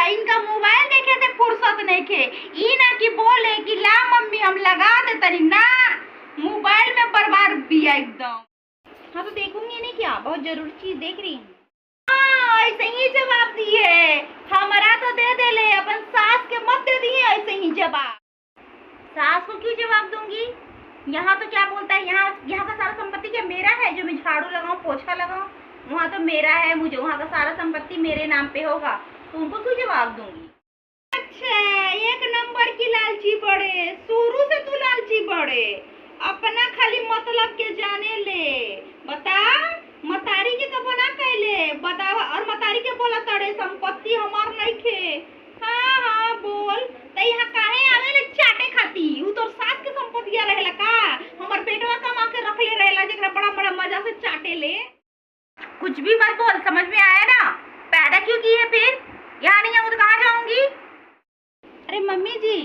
इनका मोबाइल देखे से फुर्सत नहीं खे। ई ना कि बोले कि ला मम्मी हम लगा दे तनी ना, मोबाइल में बर्बाद बिया एकदम। हाँ तो देखूंगी नहीं क्या, बहुत जरूरी चीज देख रही हूँ। हाँ ऐसे ही जवाब दिए, हमारा तो दे दे ले, अपन सास के मत दे दिए ऐसे ही जवाब। सास को क्यों जवाब दूंगी? यहाँ तो क्या बोलता है, यहाँ का सारा संपत्ति क्या मेरा है? जो मैं झाड़ू लगाऊं पोछा लगाऊं वहाँ तो मेरा है, मुझे वहाँ का सारा संपत्ति मेरे नाम पे होगा, तो उनको क्यों जवाब दूंगी? अच्छा एक नंबर की लालची बड़े, शुरू से तू लालची बड़े, अपना खाली मतलब के जाने ले। बता मतारी के तो बना कहले बतावा, और मतारी के बोला तड़े संपत्ति हमार नहीं खे। हाँ हाँ बोल, तो यहाँ काहे आवेले चाटे खाती? उ तो सास के संपत्तिया रहेला का, हमर पेटवा कमा के रखले रहेला जेकरा बड़ा बड़ा मजा से चाटे ले। कुछ भी मत बोल, समझ में आया ना? पैदा क्यों की है फिर? यहाँ नहीं आऊँ तो कहाँ जाऊंगी? अरे मम्मी जी,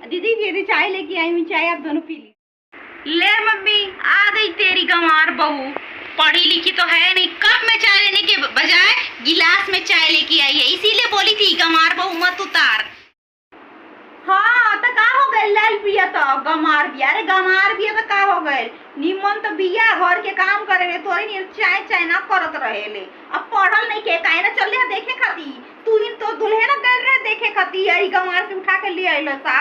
दीदी जी चाय लेके आई हूँ, चाय आप दोनों पी ली। ले मम्मी आ गई तेरी गंवार बहू, पढ़ी लिखी तो है नहीं, कप में चाय लेने के बजाय गिलास में चाय लेके आई है, इसीलिए बोली थी गंवार बहू मत उतार। हाँ तो का हो गए लाल बिया तो गंवार बिया, अरे गंवार बिया तो का हो गए, निमन तो बिया घर के काम करे तोरी नहीं चाय चाय ना करत रहे ले। अब पढ़ल नहीं के काहे ना चल ले देखे खाती, तू इन तो दुल्हे ना कर रहे देखे खाती, यही गंवार से उठा के ले आइल सा।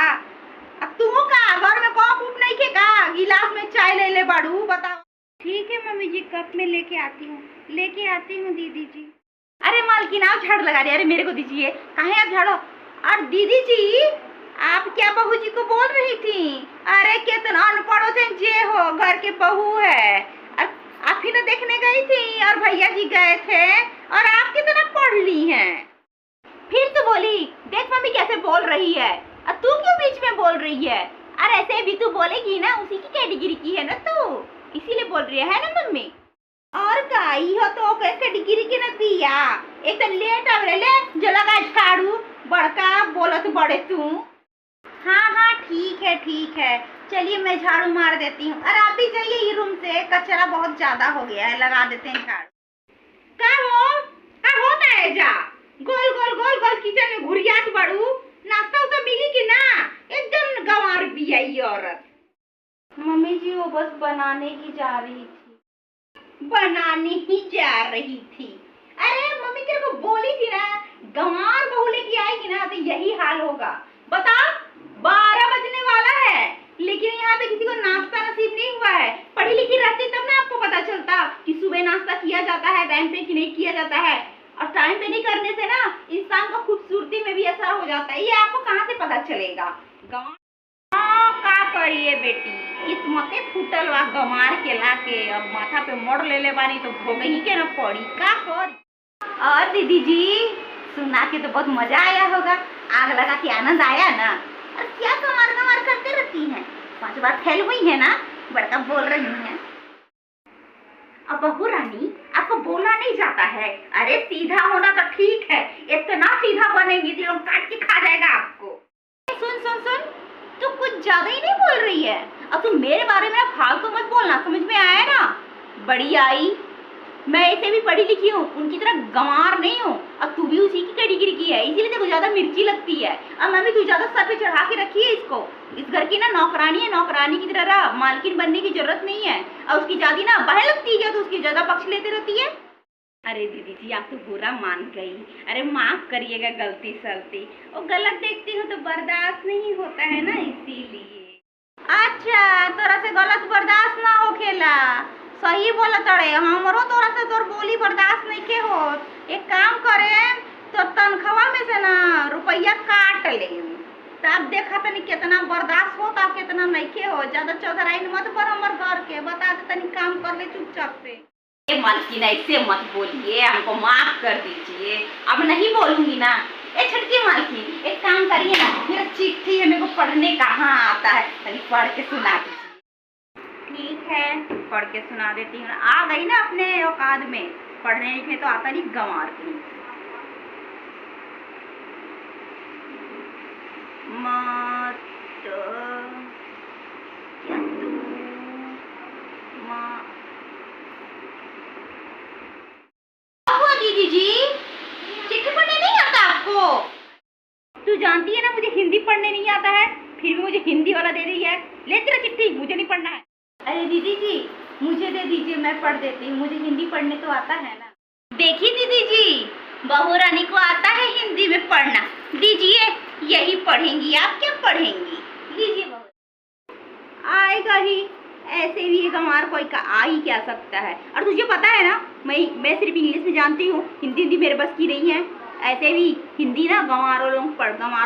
अब तू का घर में कप उप नहीं के का, गिलास में चाय ले ले बाड़ू, बताओ। ठीक है मम्मी जी, कप में लेके आती हूँ दीदी जी। अरे मालकिन आप झाड़ू लगा रही, अरे मेरे को दीजिए, काहे आप झाड़ो। और दीदी जी आप क्या बहू जी को बोल रही थी? अरे कितना अनपढ़ थे जे हो, घर के बहू है। आप ही ना देखने गई थी और भैया जी गए थे, और आप कितना पढ़ ली हैं। फिर तो बोली देख मम्मी कैसे बोल रही है, और तू क्यों बीच में बोल रही है? अरे ऐसे भी तू बोलेगी ना, उसी की कैटेगरी की है ना तू, इसीलिए बोल रही है ना मम्मी। और का हो तो कैटेगरी के ना पिया, एकदम लेट आवे ले जो लगा झाड़ू बड़का बोलत बड़े तू। हाँ ठीक है चलिए मैं झाड़ू मार देती हूँ, और आप भी जाइए ये रूम से, कचरा बहुत ज्यादा हो गया है, लगा देते हैं झाड़ू। का होता है जा गोल गोल गोल गोल किचन में घुरियात बड़ू, नाश्ता उतना मिली कि ना? एकदम गंवार भी आई औरत। मम्मी जी वो बस बनाने ही जा रही थी। अरे मम्मी तेरे को बोली थी ना, गंवार बहू लेके आएगी ना तो यही हाल होगा। बता 12 बजने वाला है, लेकिन यहाँ पे किसी को नाश्ता नसीब नहीं हुआ है। पढ़ी लिखी रहती तब ना आपको पता चलता कि सुबह नाश्ता किया जाता है टाइम पे कि नहीं किया जाता है, और टाइम पे नहीं करने से ना इंसान का खूबसूरती में भी असर हो जाता है, ये आपको कहाँ से पता चलेगा? का करिए बेटी, किस्मते फूटल वा गंवार के लाके, अब माथा पे मोड़ ले ले बानी तो भोग ही के ना पड़ी, का करी। और दीदी जी सुना के तो बहुत मजा आया होगा, आग लगा के आनंद आया ना? और क्या कमार कमार करते रहती हैं, 5 बार फेल हुई है ना, बड़का बोल रही हैं। अब बहू रानी आपको बोला नहीं जाता है, अरे सीधा होना तो ठीक है, इतना सीधा बनेगी तो काट के खा जाएगा आपको। सुन तू कुछ ज्यादा ही नहीं बोल रही है, अब तू मेरे बारे में फालतू मत बोलना, समझ में आया ना? बड़ी आई, मैं ऐसे भी पढ़ी लिखी हूँ, उनकी तरह गंवार नहीं हूँ, अब तू भी उसी की कैटेगरी की है, इसीलिए तेरे को ज्यादा मिर्ची लगती है। अब मम्मी तू ज्यादा सर पे चढ़ा के रखी है इसको, इस घर की ना नौकरानी है, नौकरानी की तरह मालकिन बनने की जरूरत नहीं है, और उसकी ज्यादा ना बहन लगती है तो उसकी ज्यादा पक्ष लेते रहती है। अरे दीदी जी आप तो बुरा मान गई, अरे माफ करिएगा गलती सलती, और गलत देखती हूँ तो बर्दाश्त नहीं होता है ना, इसीलिए। अच्छा तोरा से गलत बर्दाश्त ना हो खेला, सही बोला तड़े, हमरो तोरा से तोर बोली बर्दाश्त नहीं के हो। एक काम करे तो तनख्वाह में से ना रुपया काट ले, तब देखा तनी कितना बर्दाश्त होता कितना नहीं के हो। ज्यादा चौधराई मत पर हमर घर के बता दे, तनी काम कर ले चुपचाप से। मालकिन ऐसे मत बोलिए, हमको माफ कर दीजिए, अब नहीं बोलूंगी ना। ए छटकी मालकिन एक काम करिए ना, मेरा चिट्ठी है, मेरे को पढ़ने कहाँ आता है, तनी पढ़ के सुना दीजिए। ठीक है पढ़ के सुना देती हूँ, आ गई ना अपने औकात में, पढ़ने लिखने तो आता नहीं गंवार की। मत दीदी जी चिट्ठी पढ़ने नहीं आता आपको? जानती है ना मुझे हिंदी पढ़ने नहीं आता है, फिर भी मुझे हिंदी वाला दे रही है। ले तेरा चिट्ठी, मुझे नहीं पढ़ना है। अरे दीदी जी मुझे दे दीजिए, मैं पढ़ देती हूँ, मुझे हिंदी पढ़ने तो आता है ना। देखिए दीदी जी, बहू रानी को आता है हिंदी में पढ़ना, दीजिए यही पढ़ेंगी, आप क्या पढ़ेंगी, लीजिए बहू। आएगा ही, ऐसे भी गंवार कोई का आ ही क्या सकता है। और तुझे पता है ना मैं सिर्फ इंग्लिश में जानती हूँ, हिंदी मेरे बस की नहीं है। ऐसे भी हिंदी ना गंवार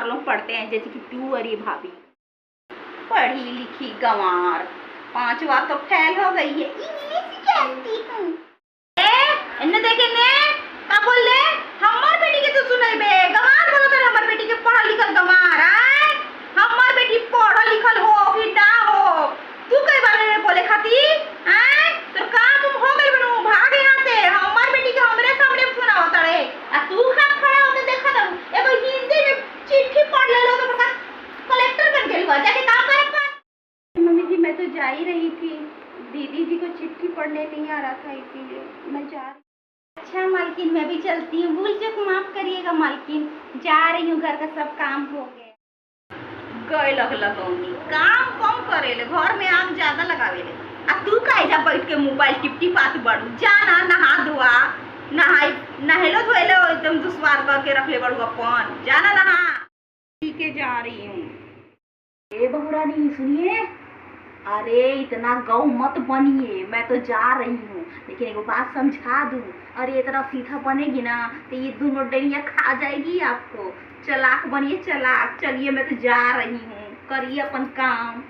लोग पढ़ते हैं, जैसे कि तू और ये भाभी। पढ़ी लिखी गंवार 5 बार तो फेल हो गई है, इंग्लिश जानती हूँ। इन्ने देखे ने का बोल ले, हमार बेटी के तो सुनै बे गंवार बोलो तर हमार बेटी के पढ़ल लिखल गंवार है। हमार बेटी पढ़ल लिखल हो कि ना हो, तू कई बार ने बोले खाती हैं, तो काम हो गई बनू, भाग यहां से। हमार बेटी के हमरे सामने सुनाओ तड़े, आ तू खड़ा होके देखा त एगो हिंदी में चिट्ठी पढ़ ले लो तो प्रकाश कलेक्टर बन गेल बा, जाके काम करे। मम्मी जी मैं तो जा ही रही थी, दीदी जी को चिट्ठी पढ़ने नहीं आ रहा था इसीलिए मैं जा रही। अच्छा मालकिन मैं भी चलती हूँ, भूल चूक माफ करिएगा मालकिन, जा रही हूँ, घर का सब काम हो गया। गए लगौनी काम कम करेले, घर में आग ज्यादा लगावेले, आ तू काहे जा बैठ के मोबाइल टिपटी पात बड़ू, जाना नहा धोआ, नहेलो धोएलो एकदम दुश्वार करके रख ले बड़ू अपन, जाना नहा। ठीक है जा रही हूँ। ए बहुरानी सुनिए, अरे इतना गौ मत बनिए, मैं तो जा रही हूँ, लेकिन एक बात समझा दूँ, अरे इतना सीधा बनेगी ना तो ये दोनों डलियाँ खा जाएगी आपको। चलाक बनिए चलाक, चलिए मैं तो जा रही हूँ, करिए अपन काम।